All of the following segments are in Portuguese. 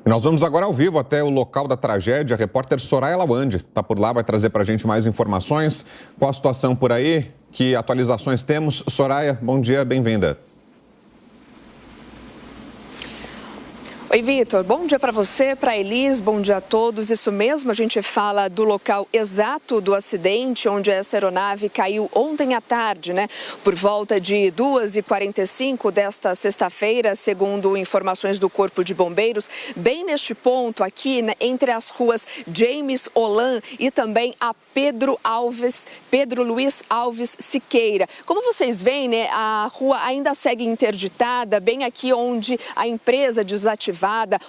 Nós vamos agora ao vivo até o local da tragédia. A repórter Soraya Lawande está por lá, vai trazer para a gente mais informações. Qual a situação por aí? Que atualizações temos? Soraya, bom dia, bem-vinda. Oi, Vitor. Bom dia para você, para a Elis, bom dia a todos. Isso mesmo, a gente fala do local exato do acidente, onde essa aeronave caiu ontem à tarde, né? Por volta de 2h45 desta sexta-feira, segundo informações do Corpo de Bombeiros, bem neste ponto aqui, né, entre as ruas James Olan e também a Pedro Luiz Alves Siqueira. Como vocês veem, né, a rua ainda segue interditada, bem aqui onde a empresa desativada,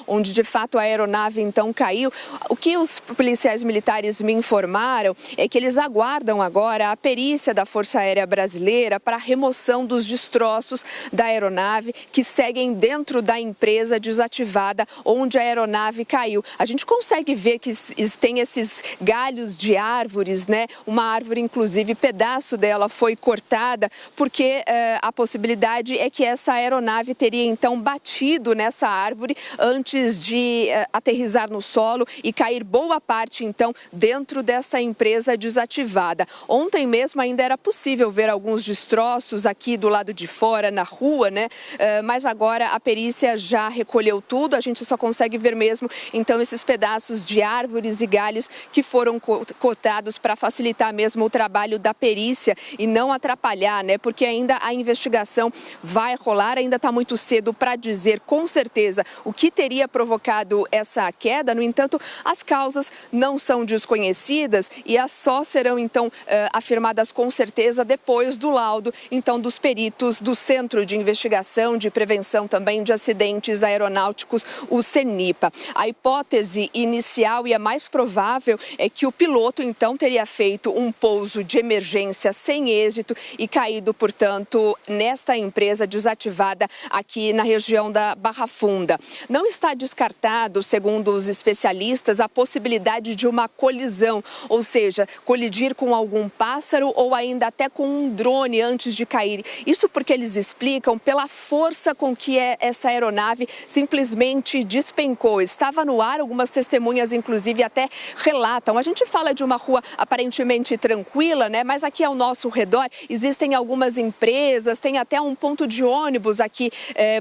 onde de fato a aeronave então caiu. O que os policiais militares me informaram é que eles aguardam agora a perícia da Força Aérea Brasileira para a remoção dos destroços da aeronave que seguem dentro da empresa desativada onde a aeronave caiu. A gente consegue ver que tem esses galhos de árvores, né? Uma árvore, inclusive, pedaço dela foi cortada, porque a possibilidade é que essa aeronave teria então batido nessa árvore antes de aterrissar no solo e cair boa parte, então, dentro dessa empresa desativada. Ontem mesmo ainda era possível ver alguns destroços aqui do lado de fora, na rua, né? Mas agora a perícia já recolheu tudo, a gente só consegue ver mesmo, então, esses pedaços de árvores e galhos que foram cortados para facilitar mesmo o trabalho da perícia e não atrapalhar, né? Porque ainda a investigação vai rolar, ainda está muito cedo para dizer com certeza o que teria provocado essa queda. No entanto, as causas não são desconhecidas e as só serão então afirmadas com certeza depois do laudo então dos peritos do Centro de Investigação de Prevenção também de Acidentes Aeronáuticos, o CENIPA. A hipótese inicial e a mais provável é que o piloto então teria feito um pouso de emergência sem êxito e caído, portanto, nesta empresa desativada aqui na região da Barra Funda. Não está descartado, segundo os especialistas, a possibilidade de uma colisão, ou seja, colidir com algum pássaro ou ainda até com um drone antes de cair. Isso porque eles explicam pela força com que essa aeronave simplesmente despencou. Estava no ar, algumas testemunhas inclusive até relatam. A gente fala de uma rua aparentemente tranquila, né? Mas aqui ao nosso redor existem algumas empresas, tem até um ponto de ônibus aqui,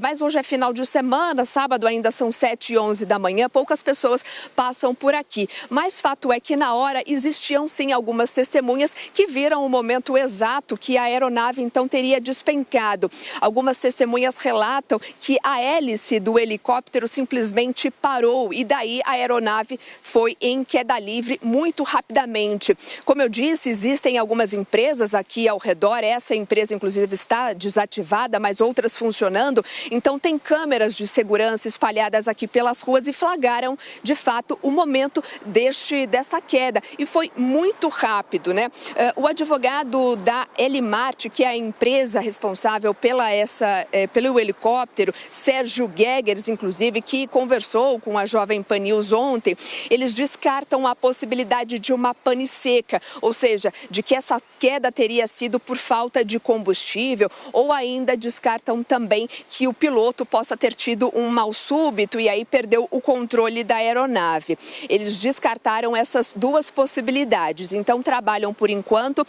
mas hoje é final de semana, sábado ainda são 7h11 da manhã, poucas pessoas passam por aqui. Mas fato é que na hora existiam sim algumas testemunhas que viram o momento exato que a aeronave então teria despencado. Algumas testemunhas relatam que a hélice do helicóptero simplesmente parou e daí a aeronave foi em queda livre muito rapidamente. Como eu disse, existem algumas empresas aqui ao redor, essa empresa inclusive está desativada, mas outras funcionando, então tem câmeras de segurança espalhadas aqui pelas ruas e flagraram de fato o momento desta queda e foi muito rápido, né? O advogado da Elimarte, que é a empresa responsável pelo helicóptero, Sérgio Geggers, inclusive, que conversou com a Jovem Pan News ontem, eles descartam a possibilidade de uma pane seca, ou seja, de que essa queda teria sido por falta de combustível, ou ainda descartam também que o piloto possa ter tido um mal súbito e aí perdeu o controle da aeronave. Eles descartaram essas duas possibilidades, então trabalham por enquanto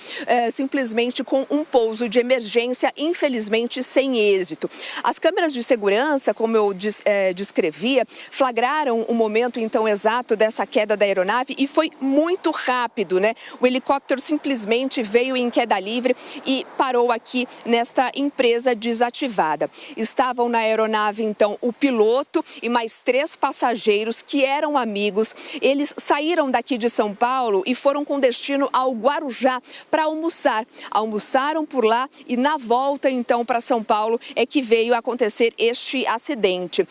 simplesmente com um pouso de emergência, infelizmente sem êxito. As câmeras de segurança, como eu descrevia, flagraram o momento então exato dessa queda da aeronave e foi muito rápido, né? O helicóptero simplesmente veio em queda livre e parou aqui nesta empresa desativada. Estavam na aeronave então o piloto e mais 3 passageiros que eram amigos. Eles saíram daqui de São Paulo e foram com destino ao Guarujá para almoçar. Almoçaram por lá e na volta então para São Paulo é que veio acontecer este acidente.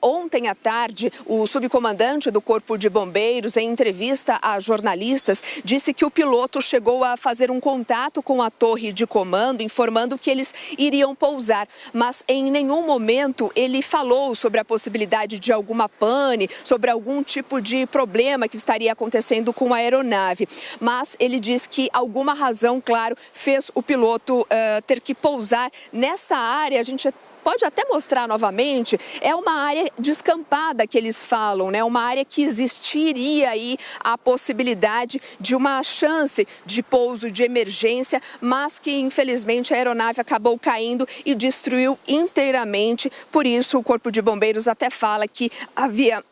Ontem à tarde, o subcomandante do Corpo de Bombeiros, em entrevista a jornalistas, disse que o piloto chegou a fazer um contato com a torre de comando, informando que eles iriam pousar, mas em nenhum momento ele falou sobre a possibilidade de alguma pane, sobre algum tipo de problema que estaria acontecendo com a aeronave. Mas ele diz que alguma razão, claro, fez o piloto ter que pousar nesta área. A gente pode até mostrar novamente, é uma área descampada que eles falam, né? Uma área que existiria aí a possibilidade de uma chance de pouso de emergência, mas que infelizmente a aeronave acabou caindo e destruiu inteiramente. Por isso o Corpo de Bombeiros até fala que havia,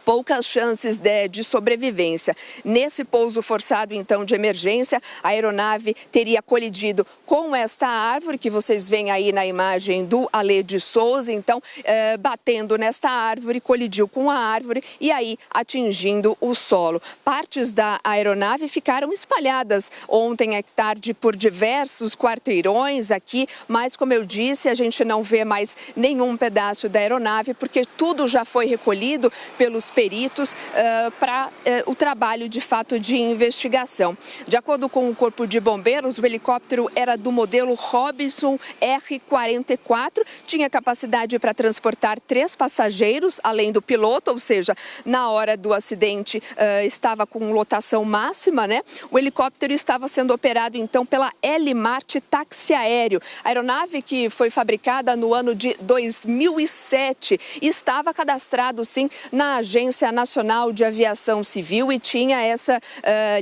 poucas chances de sobrevivência. Nesse pouso forçado, então, de emergência, a aeronave teria colidido com esta árvore, que vocês veem aí na imagem do Alê de Souza. Então, batendo nesta árvore, colidiu com a árvore e aí atingindo o solo. Partes da aeronave ficaram espalhadas ontem à tarde por diversos quarteirões aqui, mas, como eu disse, a gente não vê mais nenhum pedaço da aeronave, porque tudo já foi recolhido pelos peritos para o trabalho de fato de investigação. De acordo com o Corpo de Bombeiros, o helicóptero era do modelo Robinson R-44, tinha capacidade para transportar 3 passageiros, além do piloto, ou seja, na hora do acidente estava com lotação máxima, né? O helicóptero estava sendo operado então pela L-Mart Táxi Aéreo. A aeronave, que foi fabricada no ano de 2007, estava cadastrado sim na Agência Nacional de Aviação Civil e tinha essa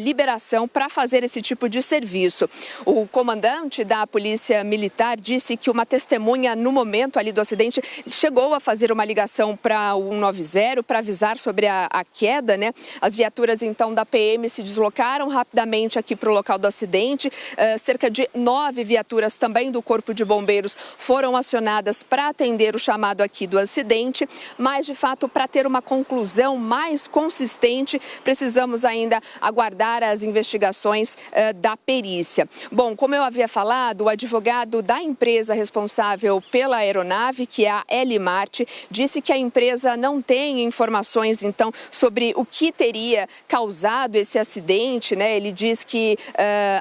liberação para fazer esse tipo de serviço. O comandante da Polícia Militar disse que uma testemunha no momento ali do acidente chegou a fazer uma ligação para o 190 para avisar sobre a queda, né? As viaturas então da PM se deslocaram rapidamente aqui para o local do acidente. Cerca de 9 viaturas também do Corpo de Bombeiros foram acionadas para atender o chamado aqui do acidente, mas de fato para ter uma conclusão mais consistente, precisamos ainda aguardar as investigações da perícia. Bom, como eu havia falado, o advogado da empresa responsável pela aeronave, que é a L-Mart, disse que a empresa não tem informações, então, sobre o que teria causado esse acidente, né? Ele diz que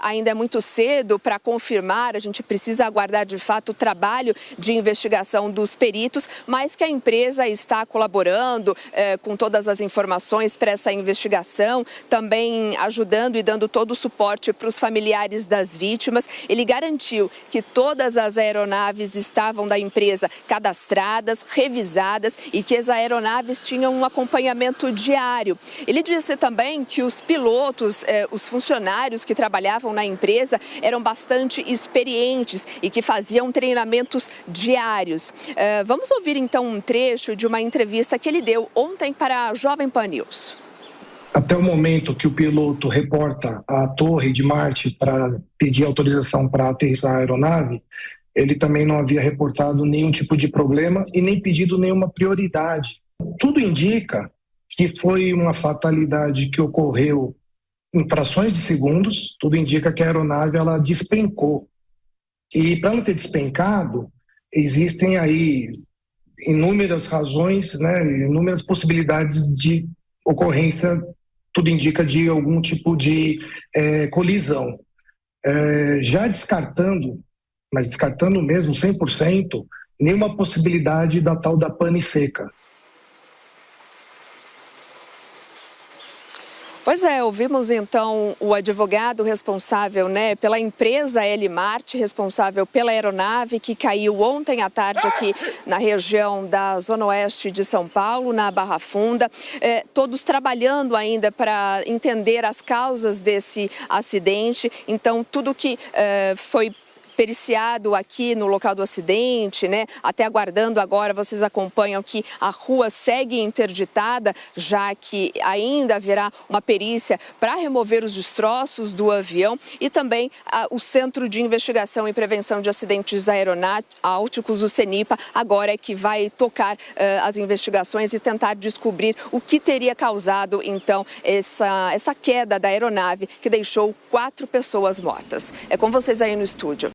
ainda é muito cedo para confirmar, a gente precisa aguardar, de fato, o trabalho de investigação dos peritos, mas que a empresa está colaborando com todas as informações para essa investigação, também ajudando e dando todo o suporte para os familiares das vítimas. Ele garantiu que todas as aeronaves estavam da empresa cadastradas, revisadas e que as aeronaves tinham um acompanhamento diário. Ele disse também que os pilotos, os funcionários que trabalhavam na empresa eram bastante experientes e que faziam treinamentos diários. Vamos ouvir então um trecho de uma entrevista que ele deu ontem para a Jovem Pan News. Até o momento que o piloto reporta à Torre de Marte para pedir autorização para aterrissar a aeronave, ele também não havia reportado nenhum tipo de problema e nem pedido nenhuma prioridade. Tudo indica que foi uma fatalidade que ocorreu em frações de segundos, tudo indica que a aeronave ela despencou. E para ela ter despencado, existem aí inúmeras razões, né, inúmeras possibilidades de ocorrência, tudo indica de algum tipo de colisão. Já descartando, mas descartando mesmo 100%, nenhuma possibilidade da tal da pane seca. Pois é, ouvimos então o advogado responsável, né, pela empresa L-Mart, responsável pela aeronave que caiu ontem à tarde aqui na região da Zona Oeste de São Paulo, na Barra Funda. Todos trabalhando ainda para entender as causas desse acidente. Então, tudo que foi periciado aqui no local do acidente, né? Até aguardando agora, vocês acompanham que a rua segue interditada, já que ainda haverá uma perícia para remover os destroços do avião e também o Centro de Investigação e Prevenção de Acidentes Aeronáuticos, o CENIPA, agora é que vai tocar as investigações e tentar descobrir o que teria causado, então, essa queda da aeronave que deixou 4 pessoas mortas. É com vocês aí no estúdio.